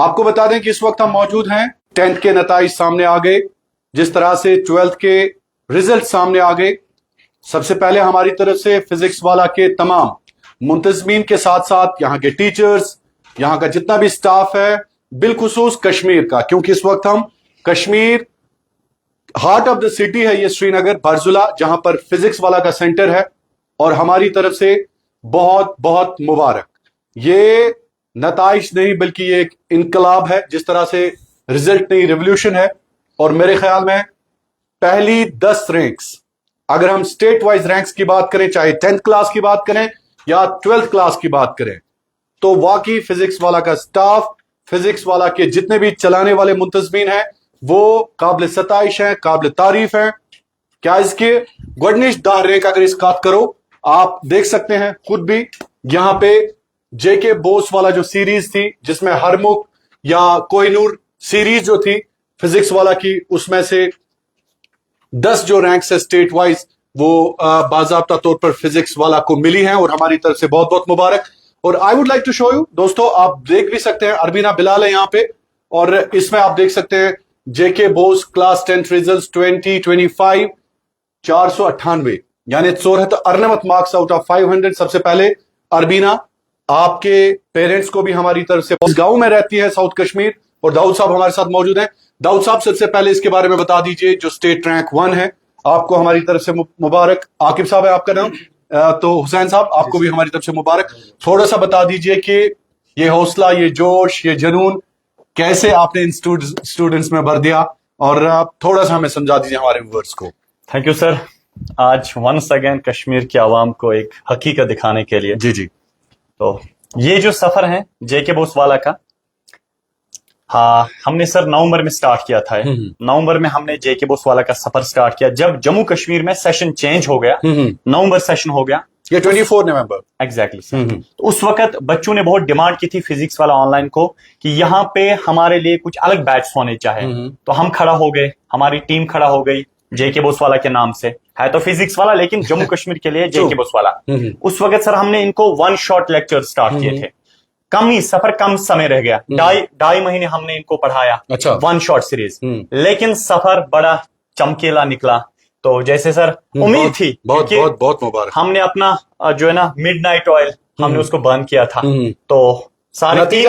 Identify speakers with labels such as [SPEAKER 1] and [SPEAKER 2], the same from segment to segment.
[SPEAKER 1] आपको बता दें कि इस वक्त हम मौजूद हैं, 10th के नताइज सामने आ गए, जिस तरह से 12th के रिजल्ट सामने आ गए। सबसे पहले हमारी तरफ से फिजिक्स वाला के तमाम मुंतजमीन के साथ साथ यहाँ के टीचर्स, यहाँ का जितना भी स्टाफ है, बिलखुसूस कश्मीर का, क्योंकि इस वक्त हम Kashmir, heart of the city है ये श्रीनगर बारजुला, जहां पर फिजिक्स वाला का सेंटर है। और हमारी तरफ से बहुत बहुत मुबारक। ये नताइज नहीं बल्कि ये एक इनकलाब है। जिस तरह से रिजल्ट नहीं, रिवोल्यूशन है। और मेरे ख्याल में पहली 10 रैंक्स, अगर हम स्टेट वाइज रैंक्स की बात करें, चाहे 10th क्लास की बात करें या 12th क्लास की बात करें, तो वाकई फिजिक्स वाला का स्टाफ, फिजिक्स वाला के जितने भी चलाने वाले मुंतजमीन हैं, वो काबिल सताइश हैं, काबिल तारीफ हैं। क्या इसके गुडनिश दाह रैंक अगर इस बात करो, आप देख सकते हैं खुद भी यहां पे जेके बोस वाला जो सीरीज थी, जिसमें हरमुख या कोहिनूर सीरीज जो थी फिजिक्स वाला की, उसमें से 10 जो रैंक्स है स्टेट वाइज, वो बाजाब्ता तौर पर फिजिक्स वाला को मिली हैं। और हमारी तरफ से बहुत बहुत मुबारक। और I would like to show you, दोस्तों आप देख भी सकते हैं, अरबीना बिलाल है यहां पे, और इसमें आप देख सकते हैं जेके बोस क्लास 10th रिजल्ट्स 2025 498, यानी 74 अर्नमत मार्क्स आउट ऑफ 500। सबसे पहले अरबीना, आपके पेरेंट्स को भी हमारी तरफ से, उस गांव में रहती है साउथ कश्मीर, और दाऊद साहब हमारे साथ मौजूद हैं। दाऊद साहब, सबसे पहले इसके बारे में बता दीजिए, जो स्टेट रैंक 1 है, आपको हमारी तरफ से मुबारक। आकिब साहब है आपका नाम, तो हुसैन साहब आपको भी हमारी तरफ से मुबारक। थोड़ा सा बता दीजिए कि ये हौसला, ये जोश, ये जुनून कैसे आपने इन स्टूडेंट्स में भर दिया, और थोड़ा सा हमें समझा दीजिए हमारे व्यूअर्स को।
[SPEAKER 2] Thank you sir. आज वंस अगेन कश्मीर की आवाम को एक हकीकत दिखाने के लिए,
[SPEAKER 1] जी जी,
[SPEAKER 2] तो ये जो सफर है जेके बोस वाला का, हाँ, हमने सर नवंबर में स्टार्ट किया था। नवंबर में हमने जेके बोस वाला का सफर स्टार्ट किया, जब जम्मू कश्मीर में सेशन चेंज हो गया, नवंबर सेशन हो गया,
[SPEAKER 1] ये 24 नवंबर
[SPEAKER 2] एग्जैक्टली सर। तो उस वक्त बच्चों ने बहुत डिमांड की थी फिजिक्स वाला ऑनलाइन को, कि यहाँ पे हमारे लिए कुछ अलग बैच होने चाहे। तो हम खड़ा हो गए, हमारी टीम खड़ा हो गई जेके बोस वाला के नाम से। है तो फिजिक्स वाला, लेकिन जम्मू कश्मीर के लिए जेके बोस वाला। उस वक्त सर हमने इनको 1 शॉट लेक्चर स्टार्ट किए थे। कम ही सफर, कम समय रह गया, ढाई महीने हमने इनको पढ़ाया।
[SPEAKER 1] अच्छा।
[SPEAKER 2] 1 शॉट सीरीज, लेकिन सफर बड़ा चमकीला निकला। तो जैसे सर उम्मीद थी,
[SPEAKER 1] बहुत बहुत बहुत मुबारक।
[SPEAKER 2] हमने अपना जो है ना मिडनाइट ऑयल, हमने उसको बर्न किया था। तो सारी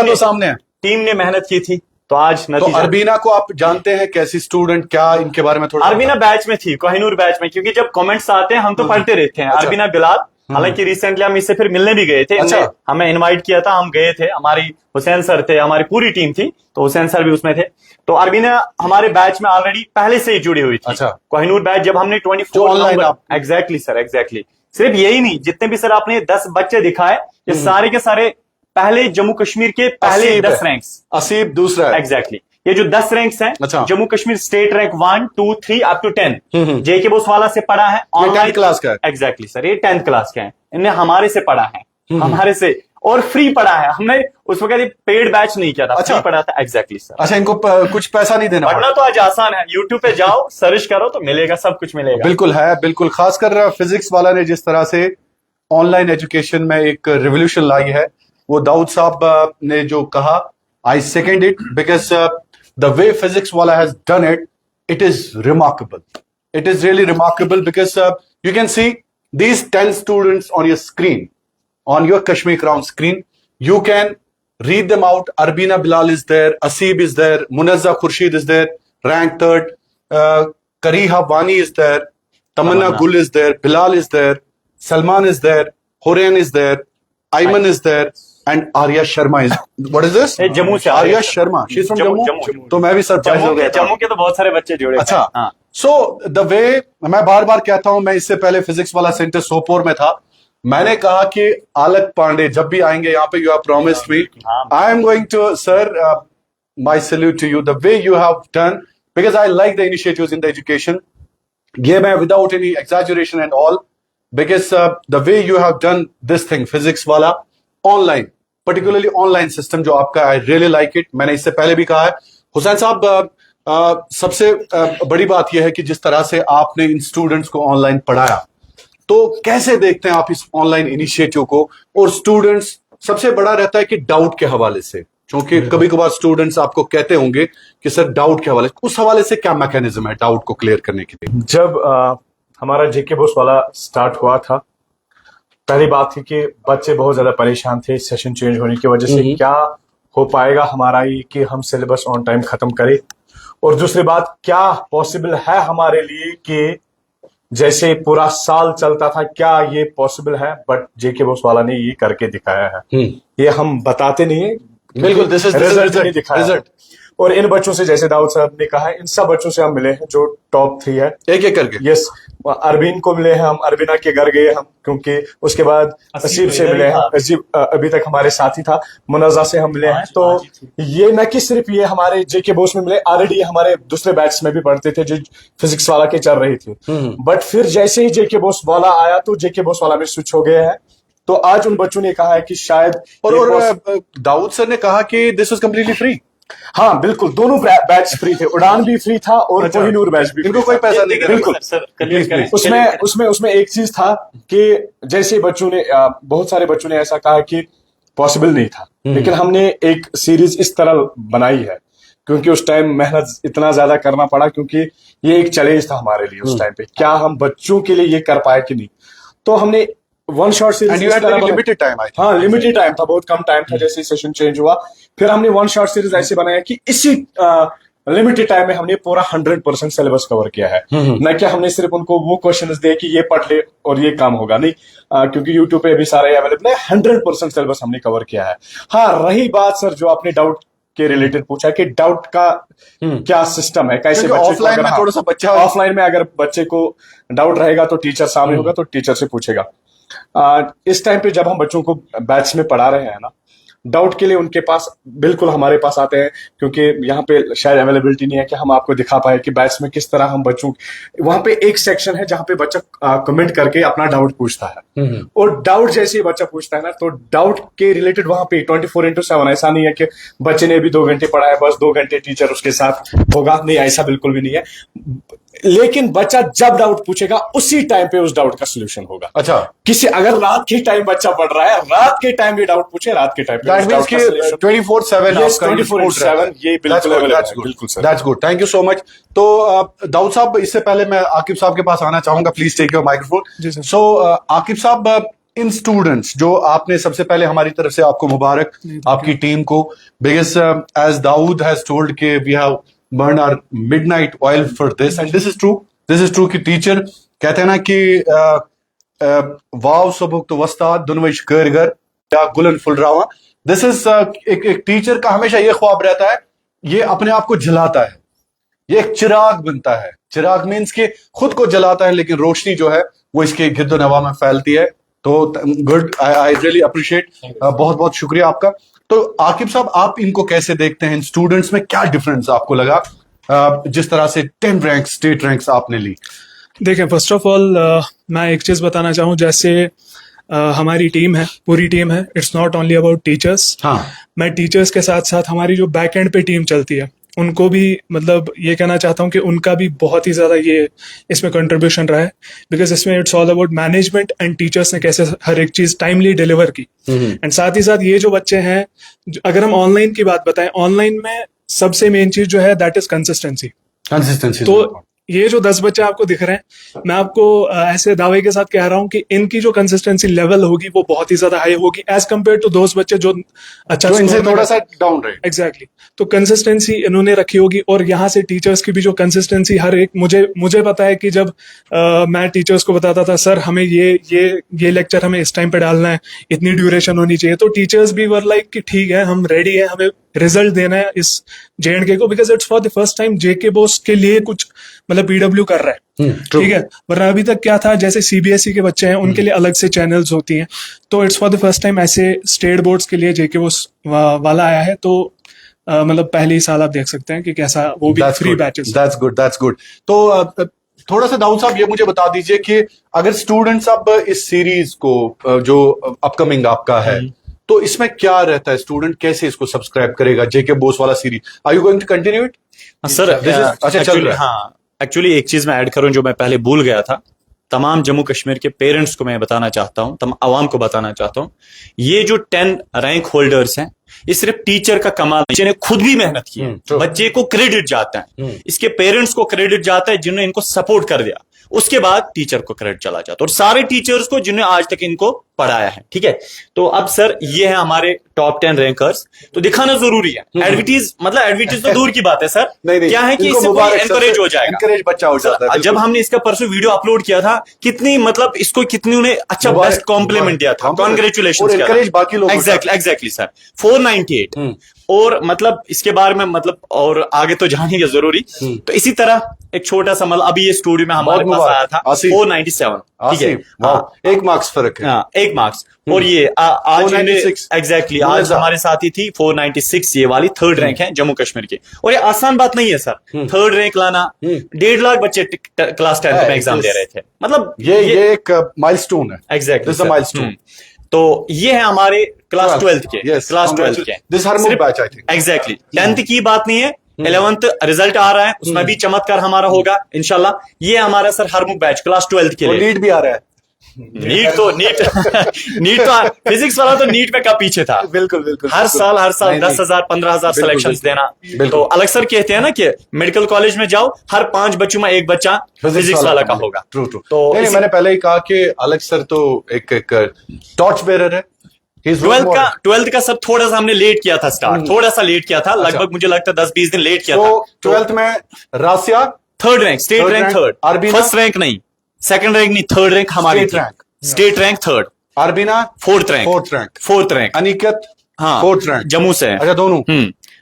[SPEAKER 2] टीम ने मेहनत की थी, तो आज नतीजा।
[SPEAKER 1] तो अरबीना को आप जानते हैं, कैसी स्टूडेंट, क्या इनके बारे में थोड़ा?
[SPEAKER 2] अरबीना बैच में थी, कोहिनूर बैच में, क्योंकि जब कमेंट्स आते हैं हम तो पढ़ते रहते हैं।
[SPEAKER 1] अच्छा।
[SPEAKER 2] अरबीना बिलाल, हालांकि रिसेंटली हम इससे फिर मिलने भी गए थे।
[SPEAKER 1] अच्छा।
[SPEAKER 2] हमें इनवाइट किया था, हम गए थे, हमारी हुसैन सर थे, हमारी पूरी टीम थी, तो हुसैन सर भी उसमें थे। तो अरबीना हमारे बैच में ऑलरेडी पहले से ही जुड़ी हुई थी।
[SPEAKER 1] अच्छा।
[SPEAKER 2] कोहिनूर बैच जब हमने 24 एग्जैक्टली सर, एग्जैक्टली। सिर्फ यही नहीं, जितने भी सर आपने 10 बच्चे दिखाए, ये सारे के सारे पहले जम्मू कश्मीर के पहले 10 रैंक्स।
[SPEAKER 1] असीब दूसरा है,
[SPEAKER 2] एग्जैक्टली। ये जो 10 रैंक्स हैं,
[SPEAKER 1] अच्छा।
[SPEAKER 2] Jammu Kashmir state rank 1, 2, 3 up to 10 JK BOSE वाला से पढ़ा है।
[SPEAKER 1] ऑनलाइन क्लास का है,
[SPEAKER 2] एग्जैक्टली सर, ये 10th क्लास के हैं। इनने हमारे से पढ़ा है, हमारे से, और फ्री पढ़ा है। हमने उस वक्त पेड बैच नहीं किया था। अच्छा। फ्री पढ़ा था, एग्जैक्टली सर।
[SPEAKER 1] अच्छा, इनको कुछ पैसा नहीं देना
[SPEAKER 2] पढ़ना तो आज आसान है, यूट्यूब पे जाओ, सर्च करो तो मिलेगा, सब कुछ मिलेगा।
[SPEAKER 1] बिल्कुल है, बिल्कुल। खासकर फिजिक्स वाला ने जिस तरह से ऑनलाइन एजुकेशन में एक रिवोल्यूशन लाई है, वो दाऊद साहब ने जो कहा, I second it, because the way physics wala has done it, it is remarkable. It is really remarkable because you can see these 10 students on your screen, on your Kashmir Crown screen. You can read them out. Arbina Bilal is there, Asib is there, Munazza Khurshid is there, rank 3rd, Kariha Wani is there, Tamanna Gul is there, Bilal is there, Salman is there, Horain is there, Ayman is there, and Arya Sharma is, what is this?
[SPEAKER 2] Jammu से
[SPEAKER 1] Arya Sharma, she's from Jammu. तो मैं भी surprise हो गया।
[SPEAKER 2] जम्मू के तो बहुत सारे बच्चे जुड़े।
[SPEAKER 1] अच्छा। सो द वे, मैं बार बार कहता हूं, मैं इससे पहले फिजिक्स वाला सेंटर सोपोर में था, मैंने कहा कि आलक पांडे जब भी आएंगे यहाँ पे, you have promised me, I am going to, sir, my salute to you, the way you have done, because I like the initiatives in the education. ये मैं without any exaggeration and all, because the way you have done this thing, physics वाला online, particularly online system जो आपका, I really like it. मैंने इससे पहले भी कहा है। हुसैन साहब, सबसे बड़ी बात यह है कि जिस तरह से आपने इन स्टूडेंट्स को ऑनलाइन पढ़ाया, तो कैसे देखते हैं आप इस ऑनलाइन इनिशिएटिव को? और स्टूडेंट्स, सबसे बड़ा रहता है कि डाउट के हवाले से क्योंकि कभी कभार स्टूडेंट्स आपको कहते होंगे कि सर डाउट के हवाले, उस हवाले से क्या मैकेनिज्म है डाउट को क्लियर करने के लिए?
[SPEAKER 3] जब हमारा जेके बोस वाला स्टार्ट हुआ था, पहली बात थी कि बच्चे बहुत ज्यादा परेशान थे सेशन चेंज होने की वजह से, क्या हो पाएगा हमारा ये कि हम सिलेबस ऑन टाइम खत्म करें, और दूसरी बात क्या पॉसिबल है हमारे लिए कि जैसे पूरा साल चलता था, क्या ये पॉसिबल है? बट जेके बोस वाला ने ये करके दिखाया है। ये हम बताते नहीं है,
[SPEAKER 1] बिल्कुल, this is
[SPEAKER 3] रिजल्ट नहीं दिखाया
[SPEAKER 1] result.
[SPEAKER 3] और इन बच्चों से, जैसे दाऊद साहब ने कहा है, इन सब बच्चों से हम मिले हैं जो टॉप 3 है,
[SPEAKER 1] एक एक करके।
[SPEAKER 3] यस। अरबीन को मिले हैं हम, अरबीना के घर गए हम, क्योंकि उसके बाद असीब से मिले हैं, असीब अभी तक हमारे साथ ही था, मुनज़्ज़ा से हम मिले हैं। तो ये न कि सिर्फ ये हमारे जेके बोस में मिले, ऑलरेडी ये हमारे दूसरे बैच में भी पढ़ते थे जो फिजिक्स वाला के चल रही थी, बट फिर जैसे ही जेके बोस वाला आया तो जेके बोस वाला में स्विच हो गया है। तो आज उन बच्चों ने कहा है कि शायद
[SPEAKER 1] और दाऊद सर ने कहा कि दिस वाज कंप्लीटली फ्री।
[SPEAKER 3] हाँ बिल्कुल, दोनों बैच फ्री थे, उड़ान भी फ्री था और कोहिनूर बैच भी,
[SPEAKER 1] इनको कोई पैसा नहीं,
[SPEAKER 3] बिल्कुल। उसमें एक चीज था कि जैसे बच्चों ने, बहुत सारे बच्चों ने ऐसा कहा कि पॉसिबल नहीं था, लेकिन हमने एक सीरीज इस तरह बनाई है क्योंकि उस टाइम मेहनत इतना ज्यादा करना पड़ा, क्योंकि ये एक चैलेंज था हमारे लिए उस टाइम पे, क्या हम बच्चों के लिए ये कर पाए कि नहीं। तो हमने one shot series,
[SPEAKER 1] limited time,
[SPEAKER 3] हाँ लिमिटेड टाइम था, बहुत कम टाइम था जैसे सेशन चेंज हुआ, फिर हमने वन शॉट सीरीज ऐसे बनाया कि इसी लिमिटेड टाइम में हमने पूरा 100% सिलेबस कवर किया है। न कि हमने सिर्फ उनको वो क्वेश्चंस दिए कि ये पढ़ ले और ये काम होगा, नहीं, क्योंकि यूट्यूब पे भी सारे अवेलेबल है, 100% सिलेबस हमने कवर किया है। हाँ, रही बात सर जो आपने डाउट के रिलेटेड पूछा कि डाउट का क्या सिस्टम है, कैसे
[SPEAKER 1] ऑफलाइन में थोड़ा सा बच्चा,
[SPEAKER 3] ऑफलाइन में अगर बच्चे को डाउट रहेगा तो टीचर सामने होगा तो टीचर से पूछेगा। इस टाइम पे जब हम बच्चों को बैच में पढ़ा रहे हैं ना, डाउट के लिए उनके पास बिल्कुल हमारे पास आते हैं, क्योंकि यहाँ पे शायद अवेलेबिलिटी नहीं है कि हम आपको दिखा पाए कि बैच में किस तरह हम बच्चों, वहां पे एक सेक्शन है जहाँ पे बच्चा कमेंट करके अपना डाउट पूछता है, और डाउट जैसे ही बच्चा पूछता है ना, तो डाउट के रिलेटेड वहां पे 24/7, ऐसा नहीं है कि बच्चे ने अभी 2 घंटे पढ़ा है बस 2 घंटे टीचर उसके साथ होगा, नहीं, ऐसा बिल्कुल भी नहीं है। लेकिन बच्चा जब डाउट पूछेगा उसी टाइम पे उस डाउट का सोल्यूशन होगा।
[SPEAKER 1] अच्छा,
[SPEAKER 3] किसी अगर रात के टाइम बच्चा पढ़ रहा है, रात के टाइम भी डाउट पूछे, रात के टाइम पे
[SPEAKER 1] 24/7
[SPEAKER 3] ये बिल्कुल बिल्कुल sir,
[SPEAKER 1] that's good, thank you so much. तो दाऊद साहब, इससे पहले मैं आकिब साहब के पास आना चाहूंगा, प्लीज टेक योर माइक्रोफोन। सो आकिब साहब, इन स्टूडेंट्स जो आपने, सबसे पहले हमारी तरफ से आपको मुबारक, आपकी टीम को, because as Dawood has told के we have burn our midnight oil for this, and this is true कि टीचर कहते हैं ना कि वाव सबक तो वस्ताद दुनवश करगर या गुलन फुलरावा। दिस इज एक टीचर का हमेशा ये ख्वाब रहता है, ये अपने आप को जलाता है, ये एक चिराग बनता है। चिराग मीन्स के खुद को जलाता है, लेकिन रोशनी जो है वो इसके गिद्दो नवा में फैलती है। तो गुड, आई रियली अप्रिशिएट, बहुत बहुत शुक्रिया आपका। तो आकिब साहब, आप इनको कैसे देखते हैं? इन स्टूडेंट्स में क्या डिफरेंस आपको लगा जिस तरह से 10 रैंक स्टेट रैंक्स आपने ली?
[SPEAKER 4] देखें, फर्स्ट ऑफ ऑल मैं एक चीज बताना चाहूँ, जैसे हमारी टीम है, पूरी टीम है, it's not only about teachers.
[SPEAKER 1] हाँ,
[SPEAKER 4] मैं टीचर्स के साथ साथ हमारी जो बैक एंड पे टीम चलती है उनको भी, मतलब ये कहना चाहता हूँ कि उनका भी बहुत ही ज्यादा ये इसमें कंट्रीब्यूशन रहा है, बिकॉज इसमें it's all about management and teachers ने कैसे हर एक चीज टाइमली डिलीवर की। एंड साथ ही साथ ये जो बच्चे हैं, अगर हम ऑनलाइन की बात बताएं, ऑनलाइन में सबसे मेन चीज जो है दैट इज कंसिस्टेंसी। तो ये जो 10 बच्चे आपको दिख रहे हैं, मैं आपको ऐसे दावे के साथ कह रहा हूं कि इनकी जो कंसिस्टेंसी लेवल होगी वो बहुत ही ज्यादा हाई होगी एज कम्पेयर टू दोस्त बच्चे जो अच्छा
[SPEAKER 1] इनसे थोड़ा सा डाउन रहे।
[SPEAKER 4] एग्जैक्टली, तो कंसिस्टेंसी इन्होंने रखी होगी, और यहाँ से टीचर्स की भी जो कंसिस्टेंसी, हर एक, मुझे पता है कि जब मैं टीचर्स को बताता था सर हमें ये लेक्चर हमें इस टाइम पे डालना है, इतनी ड्यूरेशन होनी चाहिए, तो टीचर्स भी वर लाइक कि ठीक है, हम रेडी है, हमें रिजल्ट देना है इस JNK को, because it's for the first time JK BOSE के लिए कुछ मतलब PW कर रहा है, ठीक है। वरना अभी तक क्या था, जैसे CBSE के बच्चे हैं उनके लिए अलग से चैनल्स होती हैं, तो it's for the first time ऐसे स्टेट बोर्ड्स के लिए जेके बोस वाला आया है। तो मतलब पहले ही साल आप देख सकते हैं कि कैसा, वो भी फ्री बैचेस।
[SPEAKER 1] That's good. तो थोड़ा सा दाऊद साहब ये मुझे बता दीजिए कि अगर स्टूडेंट्स अब इस सीरीज को जो अपकमिंग आपका है, तो इसमें क्या रहता है, स्टूडेंट कैसे इसको सब्सक्राइब करेगा, जेके बोस वाला series? Are you going to continue it?
[SPEAKER 2] Sir,
[SPEAKER 1] अच्छा, चल रहा है।
[SPEAKER 2] हाँ, एक्चुअली एक चीज मैं ऐड करूं जो मैं पहले भूल गया था, तमाम जम्मू कश्मीर के पेरेंट्स को मैं बताना चाहता हूं, तमाम आवाम को बताना चाहता हूं, ये जो 10 रैंक होल्डर्स हैं, ये सिर्फ टीचर का कमाल नहीं, टीचर ने खुद भी मेहनत की है,
[SPEAKER 1] true.
[SPEAKER 2] बच्चे को क्रेडिट जाता है, इसके पेरेंट्स को क्रेडिट जाता है जिन्होंने इनको सपोर्ट कर दिया, उसके बाद टीचर को क्रेडिट चला जाता है, और सारे टीचर्स को जिन्होंने आज तक इनको पढ़ाया है। ठीक है, तो अब सर ये है हमारे टॉप 10 रैंकर्स, तो दिखाना जरूरी है। एडवर्टीज मतलब एडवर्टीज तो दूर की बात है सर, क्या है कि इससे कोई एनकरेज हो जाएगा,
[SPEAKER 1] एनकरेज बच्चा हो जाता है।
[SPEAKER 2] जब हमने इसका परसों वीडियो अपलोड किया था, कितनी मतलब इसको कितनी उन्हें अच्छा बेस्ट कॉम्प्लीमेंट दिया था, कॉन्ग्रेचुलेशन,
[SPEAKER 1] एनकरेज बाकी लोग
[SPEAKER 2] एग्जैक्टली सर। 498 और मतलब इसके बारे में मतलब और आगे तो जानेंगे जरूरी। तो इसी तरह एक छोटा सा मतलब अभी ये स्टूडियो में हमारे पास आया था 497, ठीक है, हाँ,
[SPEAKER 1] एक मार्क्स फर्क है,
[SPEAKER 2] हाँ, एक मार्क्स। और ये आज एग्जैक्टली आज हमारे साथ ही थी 496, ये वाली थर्ड रैंक है जम्मू कश्मीर की। और ये आसान बात नहीं है सर, थर्ड रैंक लाना, 1.5 लाख बच्चे क्लास 10 में एग्जाम दे रहे थे, मतलब
[SPEAKER 1] ये एक माइलस्टोन है,
[SPEAKER 2] एग्जैक्टली
[SPEAKER 1] माइलस्टोन।
[SPEAKER 2] तो ये है हमारे क्लास 12 के, क्लास 12 के,
[SPEAKER 1] this Harmukh batch I think,
[SPEAKER 2] exactly 10th की बात नहीं है, 11th रिजल्ट आ रहा है, उसमें भी चमत्कार हमारा होगा इंशाल्लाह। ये हमारा सर हरमुख बैच क्लास 12 के लिए,
[SPEAKER 1] नीट भी आ रहा है,
[SPEAKER 2] नीट तो फिजिक्स वाला तो नीट में का पीछे था,
[SPEAKER 1] बिल्कुल
[SPEAKER 2] हर साल 10,000 15,000 सिलेक्शन देना। तो अलग सर कहते हैं ना कि मेडिकल कॉलेज में जाओ, हर 5 बच्चों में एक बच्चा फिजिक्स वाला का होगा।
[SPEAKER 1] ट्रू
[SPEAKER 2] तो
[SPEAKER 1] मैंने पहले ही कहा कि अलग सर तो एक टॉर्च बेरर है।
[SPEAKER 2] 12th का सर थोड़ा सा हमने लेट किया था स्टार्ट, थोड़ा सा लेट किया था, लगभग मुझे लगता है 10-20 दिन लेट किया था।
[SPEAKER 1] 12th में Rasiya
[SPEAKER 2] third rank, state rank third, first rank नहीं, सेकंड रैंक नहीं, थर्ड रैंक हमारी state rank third,
[SPEAKER 1] Arbina
[SPEAKER 2] fourth rank,
[SPEAKER 1] Aniket
[SPEAKER 2] हाँ
[SPEAKER 1] फोर्थ रैंक,
[SPEAKER 2] जम्मू से,
[SPEAKER 1] अच्छा दोनों,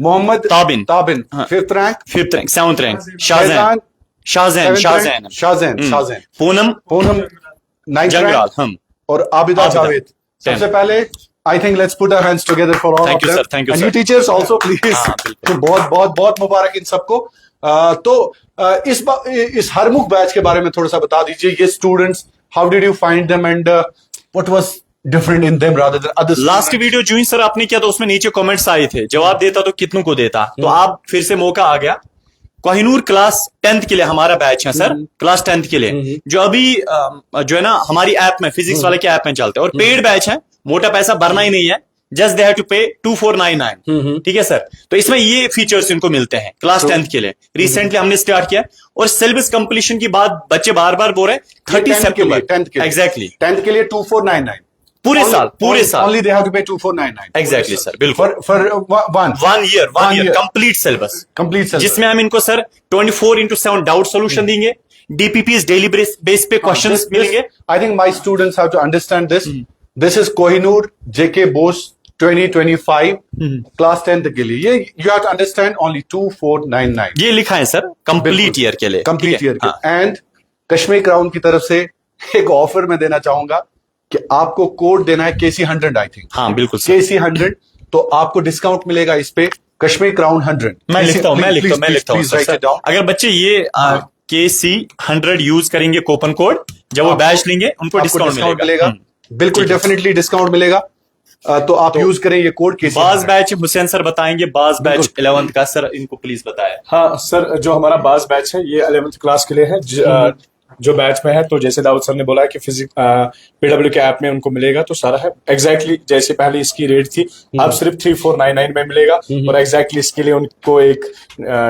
[SPEAKER 1] Mohammad Tabin fifth rank,
[SPEAKER 2] seventh rank, Shahzain, Poonam
[SPEAKER 1] ninth rank, और आबिदा जावेद। सबसे पहले I think let's put our hands together for all of them, and you teachers also please, बहुत मुबारक इन सबको। तो इस हरमुख बैच के बारे में थोड़ा सा बता दीजिए, ये students, how did you find them and what was different in them rather than others?
[SPEAKER 2] Last video जो ही सर आपने किया तो उसमें नीचे कमेंट्स आए थे, जवाब देता तो कितनों को देता, तो आप फिर से मौका आ गया। कोहिनूर क्लास 10th के लिए हमारा बैच है सर, क्लास 10th के लिए, जो अभी जो है ना हमारी ऐप में, फिजिक्स वाले के ऐप में चलते हैं, और पेड बैच है, मोटा पैसा भरना ही नहीं है, जस्ट दे हैव टू पे 2499, ठीक है सर। तो इसमें ये फीचर्स इनको मिलते हैं क्लास 10th के लिए। रिसेंटली हमने स्टार्ट किया, और सिलेबस कंप्लीशन की बात बच्चे बार बार बोल रहे हैं 30 सितंबर,
[SPEAKER 1] 10th
[SPEAKER 2] एग्जैक्टली
[SPEAKER 1] 10th के लिए 2499
[SPEAKER 2] पूरे साल
[SPEAKER 1] only they have to pay 2499
[SPEAKER 2] exactly sir, बिल्कुल
[SPEAKER 1] for one year
[SPEAKER 2] complete syllabus, जिसमें हम इनको सर 24/7 डाउट सोल्यूशन देंगे, डीपीपीस डेली बेस पे क्वेश्चंस मिलेंगे।
[SPEAKER 1] I think my students have to understand this. This is Kohinoor JK Bose 2025 class 10th के लिए, ये you have to understand only 2499
[SPEAKER 2] ये लिखा है सर कंप्लीट ईयर के लिए,
[SPEAKER 1] कंप्लीट ईयर के। एंड कश्मीर क्राउन की तरफ से एक ऑफर मैं देना चाहूंगा कि आपको कोड देना है KC100 आई थिंक,
[SPEAKER 2] हाँ बिल्कुल
[SPEAKER 1] KC100, तो आपको डिस्काउंट मिलेगा इस पे, कश्मीर क्राउन 100।
[SPEAKER 2] मैं लिखता हूँ सर, अगर बच्चे ये KC100 यूज करेंगे कूपन कोड, जब वो बैच लेंगे उनको डिस्काउंट मिलेगा,
[SPEAKER 1] बिल्कुल डेफिनेटली डिस्काउंट मिलेगा। तो आप यूज करें ये कोड।
[SPEAKER 2] बाज बैच हुसैन सर बताएंगे, बाज बैच 11th का, सर इनको प्लीज बताएं।
[SPEAKER 3] हाँ सर, जो हमारा बाज बैच है ये 11th क्लास के लिए है, जो बैच में है। तो जैसे दाऊद सर ने बोला कि फिजिक्स पीडब्ल्यू के ऐप में उनको मिलेगा, तो सारा है एग्जैक्टली जैसे पहले इसकी रेट थी, अब सिर्फ 3499 में मिलेगा, और एग्जैक्टली इसके लिए उनको एक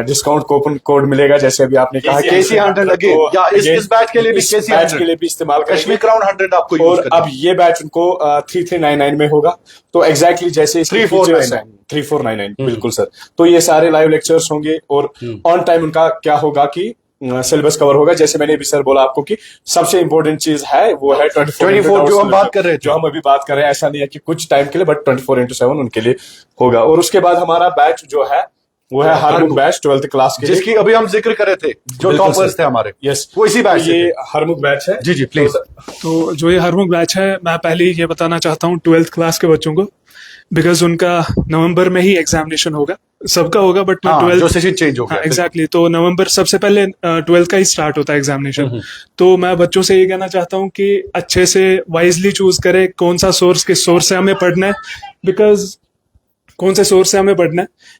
[SPEAKER 3] डिस्काउंट कूपन कोड मिलेगा, जैसे अभी आपने कहा
[SPEAKER 1] KC100 लगे, या इस बैच के लिए भी
[SPEAKER 3] बैच के लिए भी इस्तेमाल करेंगे,
[SPEAKER 1] कश्मीर क्राउन 100 आपको यूज
[SPEAKER 3] और अब ये बैच उनको 3399 में होगा। तो एग्जैक्टली जैसे 3499 बिल्कुल सर। तो ये सारे लाइव लेक्चर्स होंगे, और ऑन टाइम उनका क्या होगा कि सिलेबस कवर होगा। जैसे मैंने भी सर बोला आपको कि सबसे इंपॉर्टेंट चीज है वो है 24
[SPEAKER 1] जो हम बात कर रहे हैं,
[SPEAKER 3] जो हम अभी बात कर रहे हैं। ऐसा नहीं है कि कुछ टाइम के लिए, बट 24/7 उनके लिए होगा। और उसके बाद हमारा बैच जो है वो है हरमुख बैच 12th क्लास के,
[SPEAKER 1] जिसकी अभी हम जिक्र कर रहे थे, जो टॉपर्स थे हमारे।
[SPEAKER 3] यस,
[SPEAKER 1] वो इसी बैच,
[SPEAKER 3] ये हरमुख बैच है।
[SPEAKER 1] जी प्लीज।
[SPEAKER 4] तो जो ये हरमुख बैच है, मैं पहले ही ये बताना चाहता हूँ 12th क्लास के बच्चों को, बिकॉज उनका नवंबर में ही एग्जामिनेशन होगा, सबका होगा, बट 12th
[SPEAKER 1] जो सेशन चेंज होगा।
[SPEAKER 4] एग्जैक्टली, तो नवंबर सबसे पहले 12th का ही स्टार्ट होता है एग्जामिनेशन। तो मैं बच्चों से ये कहना चाहता हूँ कि अच्छे से वाइजली चूज करें कौन सा सोर्स, किस सोर्स से हमें पढ़ना है,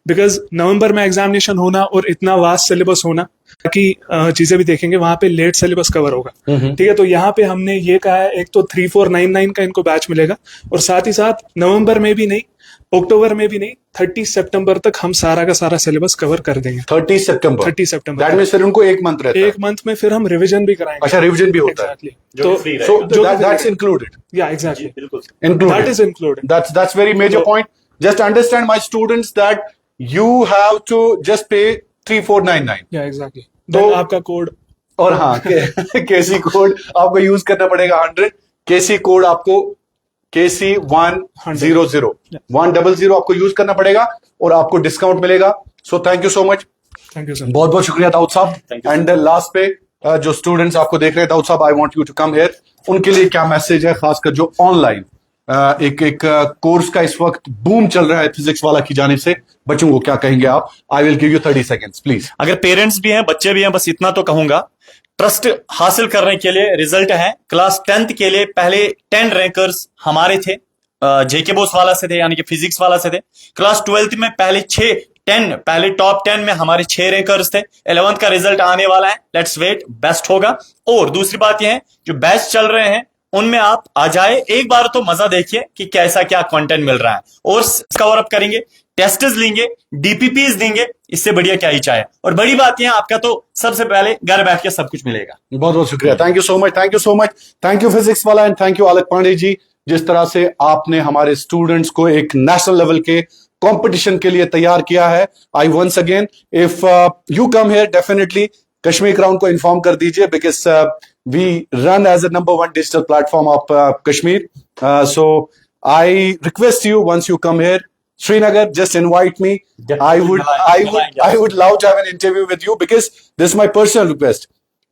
[SPEAKER 4] बिकॉज नवंबर में एग्जामिनेशन होना और इतना वास्ट सिलेबस होना, बाकी चीजें भी देखेंगे, वहां पे लेट सिलेबस कवर होगा, ठीक है। तो यहाँ पे हमने ये कहा है, एक तो 3499 का इनको बैच मिलेगा, और साथ ही साथ नवंबर में भी नहीं, अक्टूबर में भी नहीं, 30 सितंबर तक हम सारा का सारा सिलेबस कवर कर देंगे।
[SPEAKER 1] 30 सितंबर
[SPEAKER 4] 30 सितंबर
[SPEAKER 1] दैट मीन्स फिर उनको एक मंथ रहता है।
[SPEAKER 4] एक मंथ में फिर हम रिवीजन भी कराएंगे।
[SPEAKER 1] अच्छा, रिवीजन भी होता है।
[SPEAKER 4] एग्जैक्टली।
[SPEAKER 2] जो
[SPEAKER 4] तो
[SPEAKER 2] free
[SPEAKER 1] So
[SPEAKER 2] रहेगा।
[SPEAKER 1] that's included.
[SPEAKER 4] या एग्जैक्टली,
[SPEAKER 2] बिल्कुल
[SPEAKER 1] Included.
[SPEAKER 4] That is included.
[SPEAKER 1] That's very major
[SPEAKER 4] So-
[SPEAKER 1] point. Just understand, my students, that you have to just pay 3499.
[SPEAKER 4] या एग्जैक्टली।
[SPEAKER 1] तो-
[SPEAKER 4] तो आपका कोड
[SPEAKER 1] और हाँ, केसी कोड आपको यूज करना पड़ेगा 100। केसी कोड आपको KC 100 100 आपको यूज करना पड़ेगा और आपको डिस्काउंट मिलेगा। So thank you so much,
[SPEAKER 4] thank you sir.
[SPEAKER 1] बहुत बहुत शुक्रिया दाऊद साहब।
[SPEAKER 2] Thank you,
[SPEAKER 1] एंड लास्ट पे जो स्टूडेंट्स आपको देख रहे हैं, दाऊद साहब, I want you to come here, उनके लिए क्या मैसेज है, खासकर जो ऑनलाइन एक कोर्स का इस वक्त बूम चल रहा है फिजिक्स वाला की जानिब से, बच्चों को क्या कहेंगे आप? I will give you 30 seconds please.
[SPEAKER 2] अगर पेरेंट्स भी हैं, बच्चे भी हैं, बस इतना तो कहूंगा, ट्रस्ट हासिल करने के लिए रिजल्ट है। क्लास 10th के लिए पहले 10 रैंकर्स हमारे थे, जेके बोस वाला से थे, यानी कि फिजिक्स वाला से थे। क्लास 12th में पहले टॉप 10 में हमारे 6 रैंकर्स थे। 11th का रिजल्ट आने वाला है, लेट्स वेट, बेस्ट होगा। और दूसरी बात यह है, जो बैच चल रहे हैं उनमें आप आ जाए, एक बार तो मजा देखिए कि कैसा क्या कंटेंट मिल रहा है, और कवर अप करेंगे, टेस्ट्स लेंगे, डीपीपीज देंगे, इससे बढ़िया क्या ही चाहे। और बड़ी बात यह है, आपका तो सबसे पहले घर बैठ के सब कुछ मिलेगा।
[SPEAKER 1] बहुत बहुत शुक्रिया, thank you so much, thank you so much, thank you physics वाला, एंड थैंक यू अलक पांडे जी, जिस तरह से आपने हमारे स्टूडेंट्स को एक नेशनल लेवल के कंपटीशन के लिए तैयार किया है। I once again, if you come here, definitely Kashmir crown को इन्फॉर्म कर दीजिए, because we run as a number 1 digital platform of Kashmir. So I request you, once you come here Srinagar, just invite me. I would love to have an interview with you, because this is my personal request.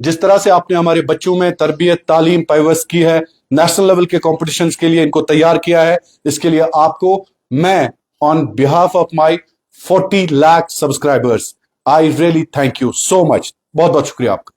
[SPEAKER 1] जिस तरह से आपने हमारे बच्चों में तरबियत तालीम पैवस्त की है, नेशनल लेवल के कॉम्पिटिशन्स के लिए इनको तैयार किया है, इसके लिए आपको मैं on behalf of my 40 lakh subscribers, I really thank you so much. बहुत बहुत शुक्रिया आपका।